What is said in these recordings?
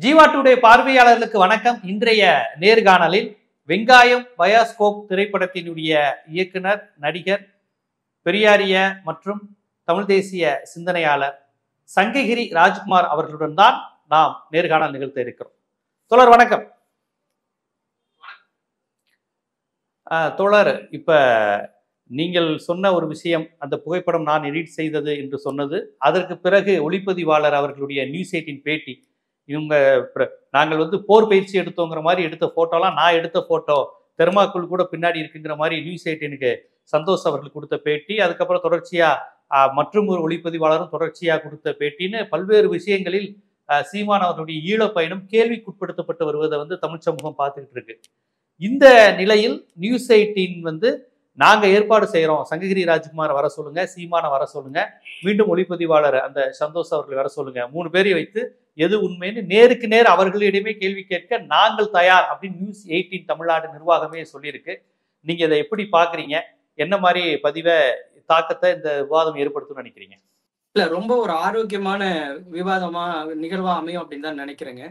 Jeeva today பார்வையாளர்களுக்கு வணக்கம். இன்றைய நேர்காணலில் வெங்காயம் பயாஸ்கோப் திரைப்படத்தினுடைய இயக்குனர், நடிகர், பெரியாரிய மற்றும் தமிழ் தேசிய சிந்தனையாளர் சங்ககிரி ராஜ்குமார் அவர்களுடன் தான் நாம் நேர்காணல் நிகழ்த்த இருக்கிறோம். தோழர் வணக்கம். தோழர், இப்ப நீங்கள் சொன்ன ஒரு விஷயம், அந்த புகைப்படம் நான் எடிட் செய்தது என்று சொன்னது, அதற்கு பிறகு ஒளிப்பதிவாளர் அவர்களுடைய நியூஸ் 18 பேட்டி, இவங்க நாங்கள் போர் பயிற்சி எடுத்தோங்கிற மாதிரி எடுத்த போட்டோலாம் நான் எடுத்த போட்டோ, தெர்மாக்குள் கூட பின்னாடி இருக்குங்கிற மாதிரி நியூஸ் 18க்கு சந்தோஷ் அவர்கள் கொடுத்த பேட்டி, அதுக்கப்புறம் தொடர்ச்சியா மற்றும் ஒரு ஒளிப்பதிவாளரும் தொடர்ச்சியா கொடுத்த பேட்டின்னு பல்வேறு விஷயங்களில் சீமான் அவர்களுடைய ஈழ பயணம் கேள்விக்குட்படுத்தப்பட்டு வருவதை தமிழ் சமூகம் பார்த்துக்கிட்டு இருக்கு. இந்த நிலையில் நியூஸ் 18 நாங்க ஏற்பாடு செய்யறோம், சங்ககிரி ராஜ்குமார் வர சொல்லுங்க, சீமான வர சொல்லுங்க, மீண்டும் ஒளிப்பதிவாளர் அந்த சந்தோஷ் அவர்கள் வர சொல்லுங்க, 3 பேரை வைத்து எது உண்மைன்னு நேருக்கு நேர் அவர்களிடமே கேள்வி கேட்க நாங்கள் தயார் அப்படின்னு நியூஸ் 18 தமிழ்நாடு நிர்வாகமே சொல்லியிருக்கு. நீங்க இதை எப்படி பாக்குறீங்க? என்ன மாதிரி தாக்கத்தை இந்த விவாதம் ஏற்படுத்தும் நினைக்கிறீங்க? இல்ல, ரொம்ப ஒரு ஆரோக்கியமான விவாதமா நிகழ்வா அமையும் அப்படின்னு தான் நினைக்கிறேங்க.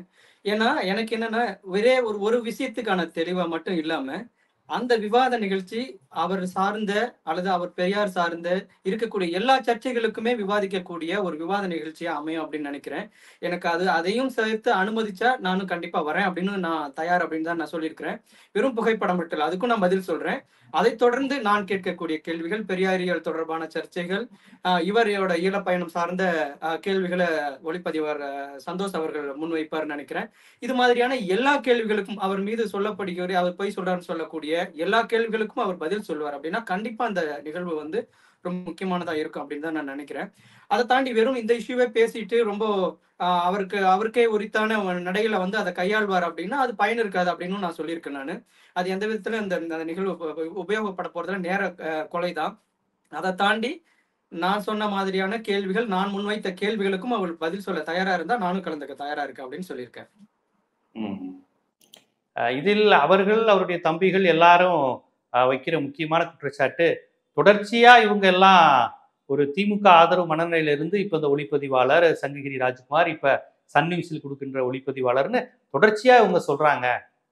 ஏன்னா எனக்கு என்னன்னா, ஒரே ஒரு விஷயத்துக்கான தெளிவா மட்டும் இல்லாம, அந்த விவாத நிகழ்ச்சி அவர் சார்ந்த அல்லது அவர் பெரியார் சார்ந்த இருக்கக்கூடிய எல்லா சர்ச்சைகளுக்குமே விவாதிக்கக்கூடிய ஒரு விவாத நிகழ்ச்சியா அமையும் அப்படின்னு நினைக்கிறேன். எனக்கு அதையும் சேர்த்து அனுமதிச்சா நானும் கண்டிப்பா வரேன் அப்படின்னு நான் தயார் அப்படின்னு தான் நான் சொல்லியிருக்கிறேன். வெறும் புகைப்படம் மட்டும் இல்லை, அதுக்கும் நான் பதில் சொல்றேன். அதை தொடர்ந்து நான் கேட்கக்கூடிய கேள்விகள், பெரியாரியல் தொடர்பான சர்ச்சைகள், இவரோட ஈழப்பயணம் சார்ந்த கேள்விகளை ஒளிப்பதிவர் சந்தோஷ் அவர்கள் முன்வைப்பார்னு நினைக்கிறேன். இது மாதிரியான எல்லா கேள்விகளுக்கும் அவர் மீது சொல்லப்படுகிற, அவர் போய் சொல்றாருன்னு சொல்லக்கூடிய எல்லா கேள்விகளுக்கும் அவர் பதில் சொல்லுவார் அப்படின்னா கண்டிப்பா அந்த நிகழ்வு ரொம்ப முக்கியமானதா இருக்கும் அப்படின்னு தான் நான் நினைக்கிறேன். அதை தாண்டி வெறும் இந்த இஷ்யூவே பேசிட்டு ரொம்ப அவருக்கே உரித்தான நடைகளை அதை கையாள்வார் அப்படின்னா அது பயன் இருக்காது அப்படின்னு நான் சொல்லியிருக்கேன். நான் அது எந்த விதத்துல இந்த நிகழ்வு உபயோகப்பட போறதுல நேர கொலைதான். அதை தாண்டி நான் சொன்ன மாதிரியான கேள்விகள், நான் முன்வைத்த கேள்விகளுக்கும் அவள் பதில் சொல்ல தயாரா இருந்தா நானும் கலந்துக்க தயாரா இருக்கேன் அப்படின்னு சொல்லியிருக்கேன். இதில் அவருடைய தம்பிகள் எல்லாரும் வைக்கிற முக்கியமான குற்றச்சாட்டு, தொடர்ச்சியா இவங்க எல்லாம் ஒரு திமுக ஆதரவு மனநிலையிலிருந்து இப்ப இந்த ஒளிப்பதிவாளர் சங்ககிரி ராஜ்குமார், இப்ப சன் நியூஸில் கொடுக்கின்ற ஒளிப்பதிவாளர்னு தொடர்ச்சியா இவங்க சொல்றாங்க.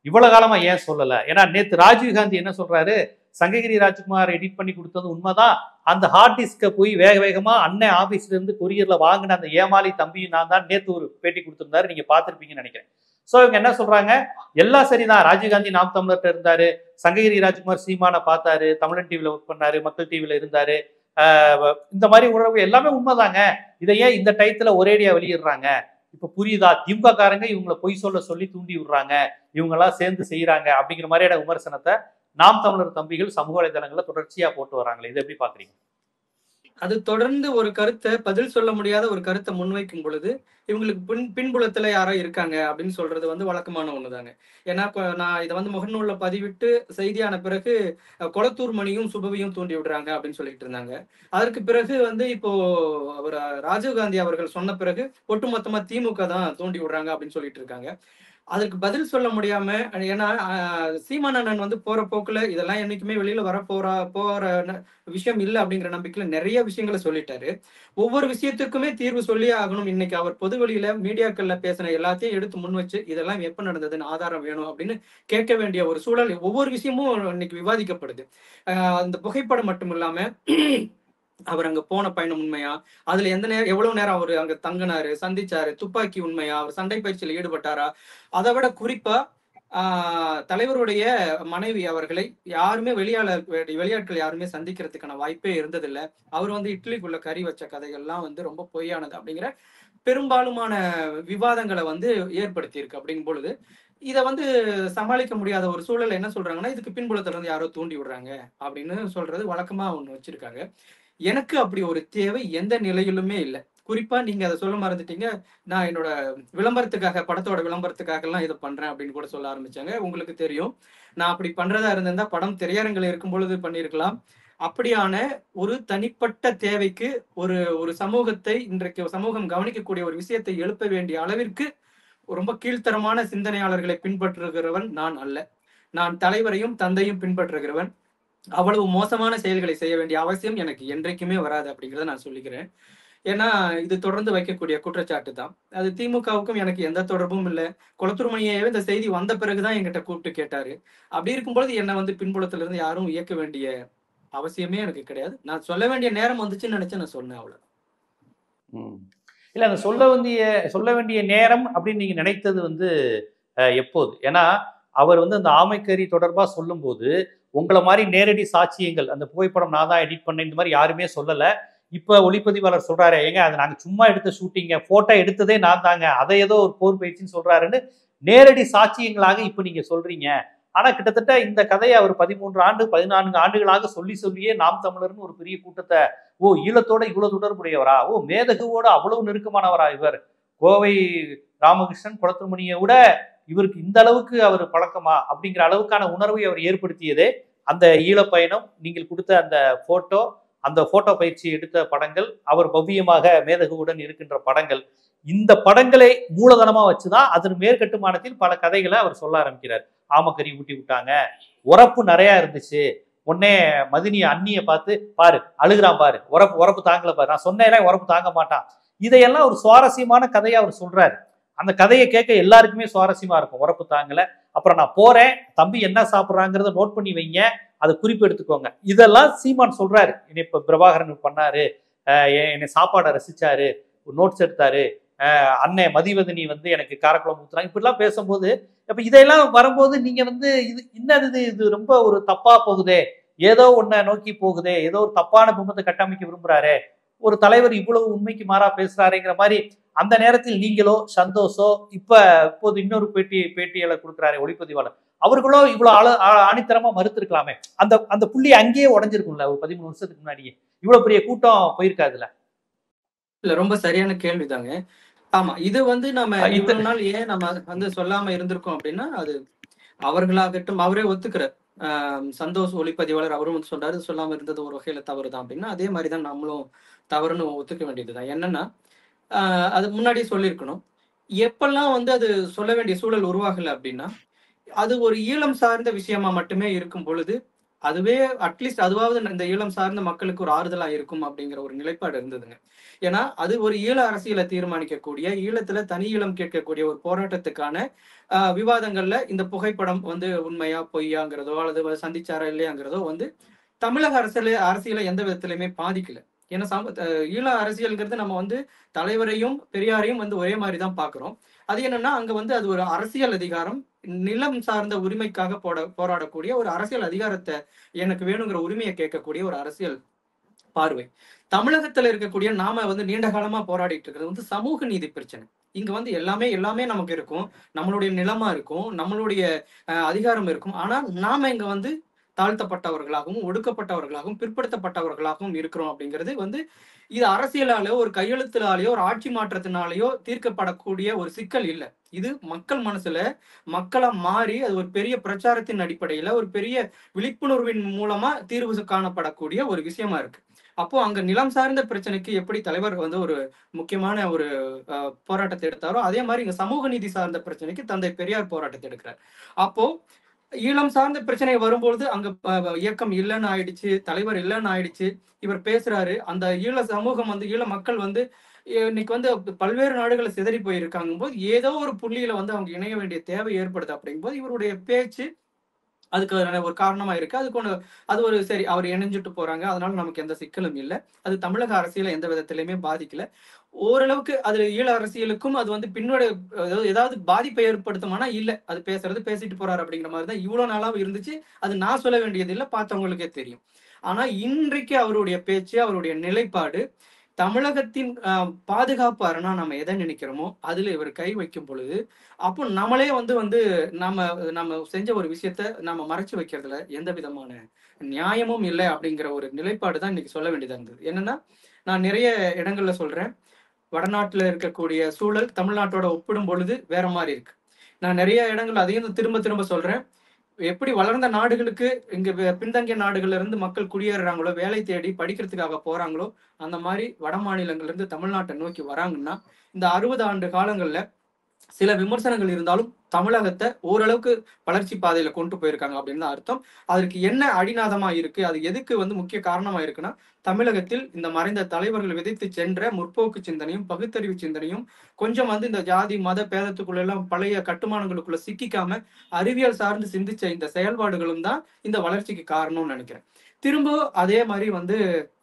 இவ்வளவு காலமா ஏன் சொல்லல? ஏன்னா நேத்து ராஜீவ்காந்தி என்ன சொல்றாரு, சங்ககிரி ராஜ்குமார் எடிட் பண்ணி கொடுத்தது உண்மைதான், அந்த ஹார்ட் டிஸ்கை போய் வேக வேகமா அண்ணன் ஆபீஸ்ல இருந்து கொரியர்ல வாங்கின அந்த ஏமாளி தம்பியும் நான் தான் நேத்து ஒரு பேட்டி கொடுத்திருந்தாரு, நீங்க பார்த்திருப்பீங்கன்னு நினைக்கிறேன். சோ இவங்க என்ன சொல்றாங்க, எல்லாம் சரிதான், ராஜீவ்காந்தி நாம் தமிழர்கிட்ட இருந்தாரு, சங்ககிரி ராஜ்குமார் சீமான பார்த்தாரு, தமிழன் டிவில ஒர்க் பண்ணாரு, மக்கள் டிவில இருந்தாரு, இந்த மாதிரி உறவு எல்லாமே உண்மைதாங்க, இதை ஏன் இந்த டயத்துல ஒரேடியா வெளியிடுறாங்க? இப்ப புரியுதா, திமுக காரங்க இவங்களை பொய் சொல்லி தூண்டி விடுறாங்க, இவங்க எல்லாம் சேர்ந்து செய்யறாங்க அப்படிங்கிற மாதிரியான விமர்சனத்தை நாம் தமிழர் தம்பிகள் சமூக வலைதளங்கள்ல தொடர்ச்சியா போட்டு வராங்களே, இதை எப்படி பாக்குறீங்க? அது தொடர்ந்து ஒரு கருத்தை, பதில் சொல்ல முடியாத ஒரு கருத்தை முன்வைக்கும் பொழுது இவங்களுக்கு பின்புலத்துல யாரோ இருக்காங்க அப்படின்னு சொல்றது வழக்கமான ஒண்ணுதாங்க. ஏன்னா நான் இதை முகநூல்ல பதிவிட்டு செய்தியான பிறகு கொளத்தூர் மணியும் சுபவியும் தூண்டி விடுறாங்க அப்படின்னு சொல்லிட்டு இருந்தாங்க. அதற்கு பிறகு இப்போ அவர் ராஜீவ்காந்தி அவர்கள் சொன்ன பிறகு ஒட்டுமொத்தமா திமுக தான் தூண்டி விடுறாங்க அப்படின்னு சொல்லிட்டு இருக்காங்க. அதுக்கு பதில் சொல்ல முடியாம, ஏன்னா சீமானண்ணன் போற போக்குல இதெல்லாம் என்னைக்குமே வெளியில போற விஷயம் இல்லை அப்படிங்கிற நம்பிக்கையில நிறைய விஷயங்களை சொல்லிட்டாரு. ஒவ்வொரு விஷயத்துக்குமே தீர்வு சொல்லியே ஆகணும். இன்னைக்கு அவர் பொது வெளியில மீடியாக்கள்ல பேசின எல்லாத்தையும் எடுத்து முன் வச்சு இதெல்லாம் எப்ப நடந்ததுன்னு ஆதாரம் வேணும் அப்படின்னு கேட்க வேண்டிய ஒரு சூழல் ஒவ்வொரு விஷயமும் இன்னைக்கு விவாதிக்கப்படுது. அந்த புகைப்படம் மட்டும் இல்லாம அவர் அங்க போன பயணம் உண்மையா, அதுல எவ்வளவு நேரம் அவர் அங்க தங்கினாரு, சந்திச்சாரு, துப்பாக்கி உண்மையா, அவர் சண்டை பயிற்சியில் ஈடுபட்டாரா, அதை விட குறிப்பா தலைவருடைய மனைவி அவர்களை யாருமே வெளியாட்கள் யாருமே சந்திக்கிறதுக்கான வாய்ப்பே இருந்ததில்லை. அவர் இட்லிக்குள்ள கறி வச்ச கதைகள்லாம் ரொம்ப பொய்யானது அப்படிங்கிற பெரும்பாலுமான விவாதங்களை ஏற்படுத்தி இருக்கு. அப்படிங்கும் பொழுது இதை சமாளிக்க முடியாத ஒரு சூழல் என்ன சொல்றாங்கன்னா, இதுக்கு பின்புலத்துல இருந்து யாரோ தூண்டி விடுறாங்க அப்படின்னு சொல்றது வழக்கமா ஒண்ணு வச்சிருக்காங்க. எனக்கு அப்படி ஒரு தேவை எந்த நிலையிலுமே இல்லை. குறிப்பா நீங்க அதை சொல்ல மறந்துட்டீங்க, நான் என்னோட விளம்பரத்துக்காக, படத்தோட விளம்பரத்துக்காக எல்லாம் இதை பண்றேன் அப்படின்னு கூட சொல்ல ஆரம்பிச்சாங்க. உங்களுக்கு தெரியும், நான் அப்படி பண்றதா இருந்திருந்தா படம் திரையரங்கில் இருக்கும் பொழுது பண்ணியிருக்கலாம். அப்படியான ஒரு தனிப்பட்ட தேவைக்கு ஒரு சமூகத்தை, இன்றைக்கு சமூகம் கவனிக்கக்கூடிய ஒரு விஷயத்தை எழுப்ப வேண்டிய அளவிற்கு ரொம்ப கீழ்த்தரமான சிந்தனையாளர்களை பின்பற்றுகிறவன் நான் அல்ல. நான் தலைவரையும் தந்தையும் பின்பற்றுகிறவன். அவ்வளவு மோசமான செயல்களை செய்ய வேண்டிய அவசியம் எனக்கு என்றைக்குமே வராது அப்படிங்கிறத நான் சொல்லிக்கிறேன். ஏன்னா இது தொடர்ந்து வைக்கக்கூடிய குற்றச்சாட்டு தான். அது திமுகவுக்கும் எனக்கு எந்த தொடர்பும் இல்லை. குளத்தூர்மணியவே இந்த செய்தி வந்த பிறகுதான் என்கிட்ட கூப்பிட்டு கேட்டாரு. அப்படி இருக்கும்பொழுது என்னை வந்து பின்புலத்துல இருந்து யாரும் இயக்க வேண்டிய அவசியமே எனக்கு கிடையாது. நான் சொல்ல வேண்டிய நேரம் வந்துச்சுன்னு நினைச்சு நான் சொன்னேன், அவ்வளவு. இல்ல அந்த சொல்ல வேண்டிய நேரம் அப்படின்னு நீங்க நினைத்தது வந்து எப்போது? ஏன்னா அவர் வந்து அந்த ஆமைக்கறி தொடர்பா சொல்லும்போது உங்களை மாதிரி நேரடி சாட்சியங்கள், அந்த புகைப்படம் நான் தான் எடிட் பண்ணேன், இந்த மாதிரி யாருமே சொல்லல. இப்ப ஒளிப்பதிவாளர் சொல்றாரு, ஏங்க அது நாங்க சும்மா எடுத்த ஷூட்டிங்க, போட்டோ எடுத்ததே நான் தாங்க, அதை ஏதோ ஒரு போர் பயிற்சின்னு சொல்றாருன்னு நேரடி சாட்சியங்களாக இப்ப நீங்க சொல்றீங்க. ஆனா கிட்டத்தட்ட இந்த கதையை அவர் 14 ஆண்டுகளாக சொல்லியே நாம் தமிழர்னு ஒரு பெரிய கூட்டத்தை, ஈழத்தோட இவ்வளவு தொடர்புடையவரா, மேதகுவோட அவ்வளவு நெருக்கமானவரா இவர், கோவை ராமகிருஷ்ணன் குளத்துமணியை விட இவருக்கு இந்த அளவுக்கு அவர் பழக்கமா அப்படிங்கிற அளவுக்கான உணர்வை அவர் ஏற்படுத்தியதே அந்த ஈழப்பயணம், நீங்கள் கொடுத்த அந்த போட்டோ, அந்த போட்டோ பயிற்சி எடுத்த படங்கள், அவர் பவ்யமாக மேதகுவுடன் இருக்கின்ற படங்கள், இந்த படங்களை மூலதனமா வச்சுதான் அதன் மேற்கட்டுமானத்தில் பல கதைகளை அவர் சொல்ல ஆரம்பிக்கிறார். ஆமக்கறி ஊட்டி விட்டாங்க, உரப்பு நிறைய இருந்துச்சு, உடனே மதினி அண்ணிய பார்த்து பாரு அழுகிறான் பாரு, உரப்பு தாங்கல பாரு, நான் சொன்னேன் உரப்பு தாங்க மாட்டான். இதையெல்லாம் ஒரு சுவாரஸ்யமான கதையை அவர் சொல்றாரு. அந்த கதையை கேட்க எல்லாருக்குமே சுவாரஸ்யமா இருக்கும். உரப்பு தாங்கல, அப்புறம் நான் போறேன், தம்பி என்ன சாப்பிட்றாங்கிறத நோட் பண்ணி வைங்க, அதை குறிப்பு எடுத்துக்கோங்க, இதெல்லாம் சீமான் சொல்றாரு. என்னை இப்ப பிரபாகரன் பண்ணாரு, என்னை சாப்பாடை ரசிச்சாரு, நோட்ஸ் எடுத்தாரு, அண்ணே மதிவதனி வந்து எனக்கு காரக்குழம்பு ஊத்துறாங்க, இப்படிலாம் பேசும்போது அப்ப இதெல்லாம் வரும்போது நீங்க வந்து இது ரொம்ப ஒரு தப்பா போகுதே, ஏதோ ஒன்ன நோக்கி போகுதே, ஏதோ ஒரு தப்பான பிம்பத்தை கட்டமைக்க விரும்புறாரு, ஒரு தலைவர் இவ்வளவு உண்மைக்கு மாறா பேசுறாருங்கிற மாதிரி அந்த நேரத்தில் நீங்களோ சந்தோஷோ இப்போது இன்னொரு பேட்டியில கொடுக்குறாரு ஒளிப்பதிவாளர், அவர்களோ இவ்வளவு ஆணித்தரமா மறுத்திருக்கலாமே, அந்த அந்த புள்ளி அங்கேயே உடஞ்சிருக்கும்ல. ஒரு 13 வருஷத்துக்கு முன்னாடியே இவ்வளவு பெரிய கூட்டம் போயிருக்காதுல்ல. இல்ல, ரொம்ப சரியான கேள்விதாங்க. ஆமா, இது வந்து நம்ம இவ்வளவு நாள் ஏன் நம்ம வந்து சொல்லாம இருந்திருக்கோம் அப்படின்னா, அது அவர்களாகட்டும், அவரே ஒத்துக்கிறார். சந்தோஷ் ஒளிப்பதிவாளர் அவரும் வந்து சொல்றாரு, சொல்லாம இருந்தது ஒரு வகையில தவறுதான் அப்படின்னா, அதே மாதிரிதான் நம்மளும் தவறுன்னு ஒத்துக்க வேண்டியதுதான். என்னன்னா, அது முன்னாடியே சொல்லியிருக்கணும். எப்பெல்லாம் வந்து அது சொல்ல வேண்டிய சூழல் உருவாகல அப்படின்னா, அது ஒரு ஈழம் சார்ந்த விஷயமா மட்டுமே இருக்கும் பொழுது, அதுவே அட்லீஸ்ட் அதுவாவது இந்த ஈழம் சார்ந்த மக்களுக்கு ஒரு ஆறுதலா இருக்கும் அப்படிங்கிற ஒரு நிலைப்பாடு இருந்ததுங்க. ஏன்னா அது ஒரு ஈழ அரசியலை தீர்மானிக்கக்கூடிய, ஈழத்துல தனி ஈழம் கேட்கக்கூடிய ஒரு போராட்டத்துக்கான விவாதங்கள்ல இந்த புகைப்படம் வந்து உண்மையா பொய்யாங்கிறதோ அல்லது சந்திச்சாரா இல்லையாங்கிறதோ வந்து தமிழக அரசியலை எந்த விதத்திலுமே பாதிக்கல. ஏன்னா ஈழ அரசியல்ங்கிறது நம்ம வந்து தலைவரையும் பெரியாரையும் வந்து ஒரே மாதிரி தான் பாக்குறோம். அது என்னன்னா அங்க வந்து அது ஒரு அரசியல் அதிகாரம், நிலம் சார்ந்த உரிமைக்காக போராடக்கூடிய ஒரு அரசியல் அதிகாரத்தை, எனக்கு வேணுங்கிற உரிமையை கேட்கக்கூடிய ஒரு அரசியல் பார்வை. தமிழகத்துல இருக்கக்கூடிய நாம வந்து நீண்ட காலமா போராடிட்டு இருக்கிறது வந்து சமூக நீதி பிரச்சனை. இங்க வந்து எல்லாமே நமக்கு இருக்கும், நம்மளுடைய நிலமா இருக்கும், நம்மளுடைய அதிகாரம் இருக்கும். ஆனா நாம இங்க வந்து தாழ்த்தப்பட்டவர்களாகவும் ஒடுக்கப்பட்டவர்களாகவும் பிற்படுத்தப்பட்டவர்களாகவும் இருக்கிறோம் அப்படிங்கிறது வந்து இது அரசியலாலேயோ ஒரு கையெழுத்தினாலேயோ ஒரு ஆட்சி மாற்றத்தினாலேயோ தீர்க்கப்படக்கூடிய ஒரு சிக்கல் இல்லை. இது மக்கள் மனசுல மக்களா மாறி அது ஒரு பெரிய பிரச்சாரத்தின் அடிப்படையில ஒரு பெரிய விழிப்புணர்வின் மூலமா தீர்வு காணப்படக்கூடிய ஒரு விஷயமா இருக்கு. அப்போ அங்க நிலம் சார்ந்த பிரச்சனைக்கு எப்படி தலைவர் வந்து ஒரு முக்கியமான ஒரு போராட்டத்தை எடுத்தாரோ, அதே மாதிரி இங்க சமூக நீதி சார்ந்த பிரச்சனைக்கு தந்தை பெரியார் போராட்டத்தை எடுக்கிறார். அப்போ ஈழம் சார்ந்த பிரச்சனை வரும்பொழுது அங்க இயக்கம் இல்லைன்னு ஆயிடுச்சு, தலைவர் இல்லைன்னு ஆயிடுச்சு. இவர் பேசுறாரு, அந்த ஈழ சமூகம் வந்து ஈழ மக்கள் வந்து இன்னைக்கு வந்து பல்வேறு நாடுகளை சிதறி போயிருக்காங்க போது ஏதோ ஒரு புள்ளியில வந்து அவங்க இணைய வேண்டிய தேவை ஏற்படுது. அப்படிங்கும்போது இவருடைய பேச்சு அதுக்கு ஒரு காரணமா இருக்கு. அது ஒரு சரி, அவர் இணைஞ்சிட்டு போறாங்க, அதனால நமக்கு எந்த சிக்கலும் இல்லை, அது தமிழக அரசியலை எந்த விதத்திலையுமே பாதிக்கல. ஓரளவுக்கு அது ஈழ அரசியலுக்கும் அது வந்து பின்னோட ஏதாவது பாதிப்பை ஏற்படுத்துமானா இல்ல, அது பேசிட்டு போறாரு அப்படிங்கிற மாதிரி தான் இவ்வளவு நாளாவும் இருந்துச்சு. அது நான் சொல்ல வேண்டியது இல்லை, பார்த்தவங்களுக்கே தெரியும். ஆனா இன்றைக்கு அவருடைய பேச்சு, அவருடைய நிலைப்பாடு தமிழகத்தின் பாதுகாப்பு அரணா நம்ம எதை நினைக்கிறோமோ அதுல இவர் கை வைக்கும் பொழுது, அப்போ நம்மளே வந்து நம்ம செஞ்ச ஒரு விஷயத்த நம்ம மறைச்சு வைக்கிறதுல எந்த விதமான நியாயமும் இல்லை அப்படிங்கிற ஒரு நிலைப்பாடு தான் இன்னைக்கு சொல்ல வேண்டியதா இருந்தது. என்னன்னா, நான் நிறைய இடங்கள்ல சொல்றேன், வடநாட்டுல இருக்கக்கூடிய சூழல் தமிழ்நாட்டோட ஒப்பிடும் பொழுது வேற மாதிரி இருக்கு. நான் நிறைய இடங்கள் அதையும் திரும்ப திரும்ப சொல்றேன். எப்படி வளர்ந்த நாடுகளுக்கு இங்க பின்தங்கிய நாடுகள்ல இருந்து மக்கள் குடியேறாங்களோ, வேலை தேடி படிக்கிறதுக்காக போறாங்களோ, அந்த மாதிரி வட மாநிலங்கள்ல இருந்து தமிழ்நாட்டை நோக்கி வராங்கன்னா, இந்த 60 ஆண்டு காலங்கள்ல சில விமர்சனங்கள் இருந்தாலும் தமிழகத்தை ஓரளவுக்கு வளர்ச்சி பாதையில கொண்டு போயிருக்காங்க அப்படின்னு தான் அர்த்தம். அதற்கு என்ன அடிநாதமா இருக்கு, அது எதுக்கு வந்து முக்கிய காரணமா இருக்குன்னா, தமிழகத்தில் இந்த மறைந்த தலைவர்கள் விதைத்து சென்ற முற்போக்கு சிந்தனையும் பகுத்தறிவு சிந்தனையும் கொஞ்சம் வந்து இந்த ஜாதி மத பேதத்துக்குள்ள எல்லாம் பழைய கட்டுமானங்களுக்குள்ள சிக்கிக்காம அறிவியல் சார்ந்து சிந்திச்ச இந்த செயல்பாடுகளும் தான் இந்த வளர்ச்சிக்கு காரணம்னு நினைக்கிறேன். திரும்ப அதே மாதிரி வந்து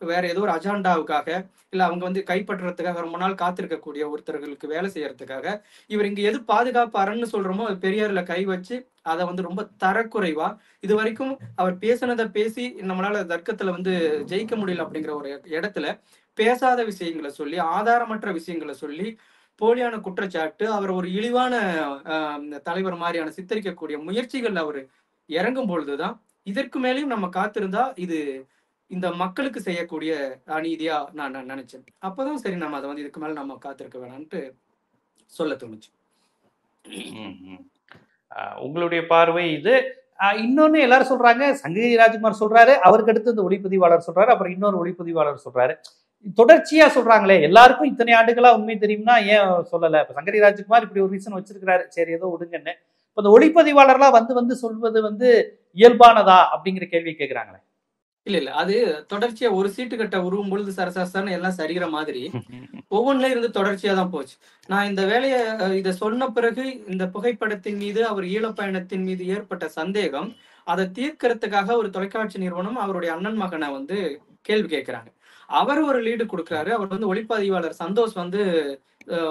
வேற ஏதோ ஒரு அஜெண்டாவுக்காக இல்ல அவங்க வந்து கைப்பற்றுறதுக்காக ரொம்ப நாள் காத்திருக்கக்கூடிய ஒருத்தர்களுக்கு வேலை செய்யறதுக்காக இவர் இங்க எது பாதுகாப்பு அரண்னு சொல்றோமோ அது பெரியார்ல கை வச்சு அதை வந்து ரொம்ப தரக்குறைவா இது வரைக்கும் அவர் பேசினதை பேசி நம்மளால தர்க்கத்துல வந்து ஜெயிக்க முடியல அப்படிங்கிற ஒரு இடத்துல பேசாத விஷயங்களை சொல்லி ஆதாரமற்ற விஷயங்களை சொல்லி போலியான குற்றச்சாட்டு அவர் ஒரு இழிவான தலைவர் மாதிரியான சித்தரிக்கக்கூடிய முயற்சிகள் அவர் இறங்கும் பொழுதுதான் இதற்கு மேலேயும் நம்ம காத்திருந்தா இது இந்த மக்களுக்கு செய்யக்கூடிய அநீதியா நான் நினைச்சேன். அப்பதான் சரி நம்ம அதை வந்து இதுக்கு மேல நம்ம காத்திருக்க வேணாம்ட்டு சொல்ல தோணுச்சு. உங்களுடைய பார்வை இது. இன்னொன்னு எல்லாரும் சொல்றாங்க, சங்ககிரி ராஜ்குமார் சொல்றாரு, அவருக்கு அடுத்து இந்த ஒளிப்பதிவாளர் சொல்றாரு, அப்புறம் இன்னொரு ஒளிப்பதிவாளர் சொல்றாரு. தொடர்ச்சியா சொல்றாங்களே, எல்லாருக்கும் இத்தனை ஆண்டுகளா உண்மை தெரியும்னா ஏன் சொல்லல? இப்ப சங்ககிரி ராஜ்குமார் இப்படி ஒரு ரீசன் வச்சிருக்கிறாரு, சரி ஏதோ விடுங்கன்னு. இப்ப இந்த ஒளிப்பதிவாளர்லாம் வந்து சொல்வது வந்து இயல்பானதா அப்படிங்கிற கேள்வி கேட்கிறாங்களே. இல்ல அது தொடர்ச்சியா ஒரு சீட்டு கட்ட உருவும் பொழுது சரசரசன்னு எல்லாம் சரிகிற மாதிரி ஒவ்வொன்றுல இருந்து தொடர்ச்சியா தான் போச்சு. நான் இந்த வேலையை இதை சொன்ன பிறகு இந்த புகைப்படத்தின் மீது அவர் ஈழப்பயணத்தின் மீது ஏற்பட்ட சந்தேகம் அதை தீர்க்கறதுக்காக ஒரு தொலைக்காட்சி நிறுவனம் அவருடைய அண்ணன் மகனை வந்து கேள்வி கேட்கிறாங்க. அவர் ஒரு லீடு கொடுக்குறாரு. அவர் வந்து ஒளிப்பதிவாளர் சந்தோஷ் வந்து